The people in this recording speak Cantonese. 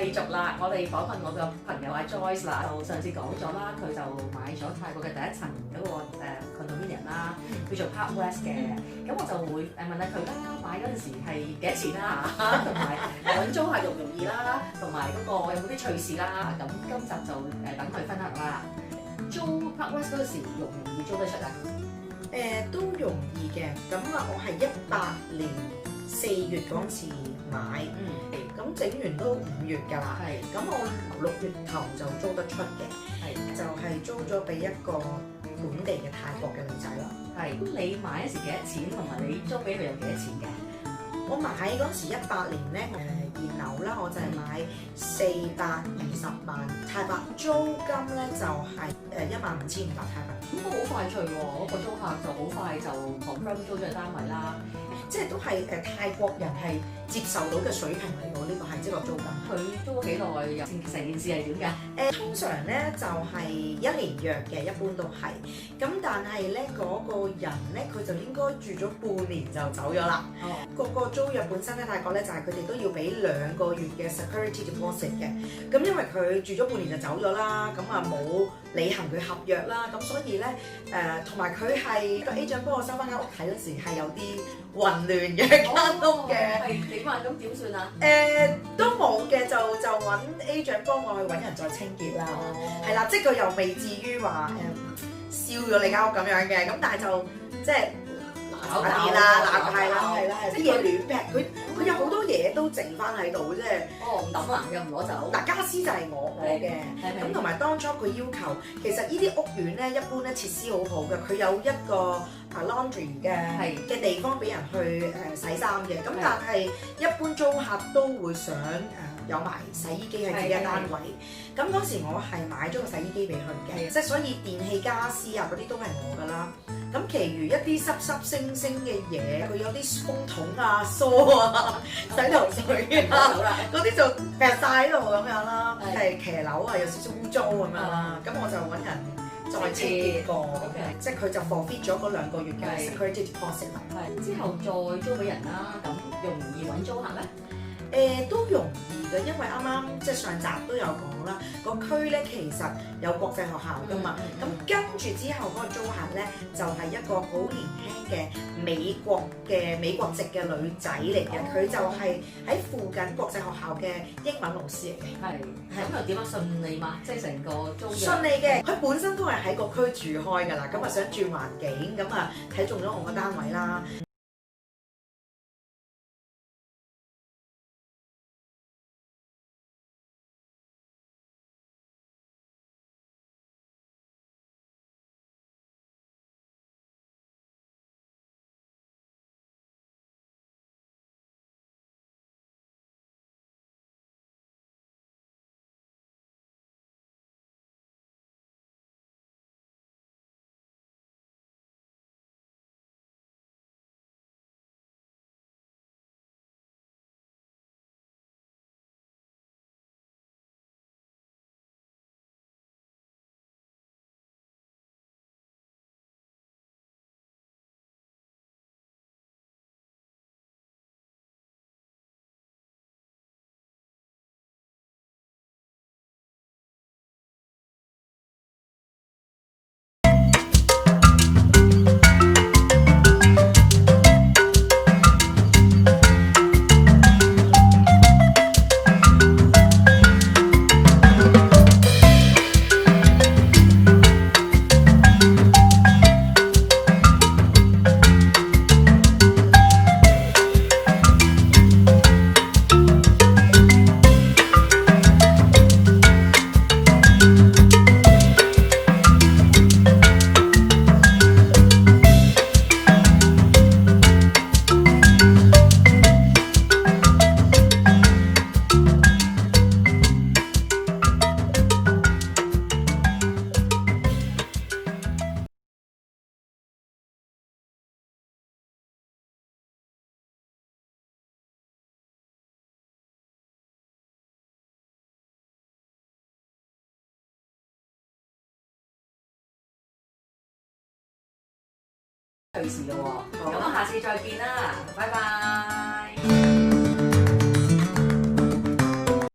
繼續啦，我哋訪問我個朋友阿 Joyce 啦，就上次講咗啦，佢就買咗泰國嘅第一層嗰個condominium 啦，叫做 Park West 嘅。咁我就會問下佢啦，買嗰陣時係幾多錢啦嚇，同埋揾租客容唔容易啦，同埋嗰個有冇啲趣事啦。咁今集就等佢分享啦。租 Park West 嗰陣時容唔容易租得出啊？都容易嘅，咁啊，我係18年4月嗰陣時買，咁整完都5月㗎啦，咁我6月頭就租得出嘅，就係租咗俾一個本地嘅泰國嘅女仔啦。咁你買嗰時幾多錢，同埋你租俾佢有幾多錢嘅？我買嗰時18年咧，現樓啦，我就係買420萬泰幣，租金咧就係15,500泰幣。咁都好快脆喎，嗰個租客就好快就 confirm 租咗單位啦。即係都係泰國人係接受到嘅水平嚟喎，呢個係即個租金。佢租咗幾耐？成件事係點㗎？通常咧就係1年約嘅，一般都係。咁但係咧嗰個人咧，佢就應該住咗半年就走咗啦。個租約本身咧，泰國咧就係佢哋都要俾2個月嘅 security deposit 嘅。咁因為佢住咗半年就走咗啦，咁啊冇履行佢合約啦，咁所以咧同埋佢係個 agent 幫我收翻間屋睇嗰時係有啲混亂嘅間屋嘅。係點啊？咁點算啊？都冇嘅，就揾 agent 幫我去揾人再清潔啦。係啦，即係佢又未至於話燒咗你間屋咁樣嘅，咁但係就即係鬧啲啦，係啦，啲嘢亂劈，佢有好多嘢都剩翻喺度，即係唔抌啊，又唔攞走。嗱，家私就係我嘅，咁同埋當初佢要求，其實呢啲屋苑咧一般咧設施好好嘅，佢有一個laundry 嘅地方俾人去洗衫嘅，咁但係一般租客都會想有埋洗衣機喺自己嘅單位，咁嗰時我係買咗個洗衣機俾佢嘅，即係所以電器家私啊嗰啲都係我㗎啦。咁其餘一啲濕濕星星嘅嘢，佢有啲風筒啊、梳啊、洗頭水啊，嗰啲就劈晒喺度咁樣啦。係騎樓啊，有少少污糟咁樣啦。咁我就揾人再清潔過，即係佢就 forfeit 咗嗰2個月嘅 security deposit 啦。之後再租俾人啦，咁容唔容易揾租客咧？都容易嘅，因為啱啱即係上集都有講啦，個區咧其實有國際學校㗎嘛，咁跟住之後嗰個租客咧就係一個好年輕嘅美國籍嘅女仔嚟嘅，佢就係喺附近國際學校嘅英文老師嚟嘅。咁又點啊？順利嘛？即係成個租約順利嘅，佢本身都係喺個區住開㗎啦，咁啊想轉環境，咁啊睇中咗我個單位啦。隨時嘅喎，咁下次再見啦，拜拜。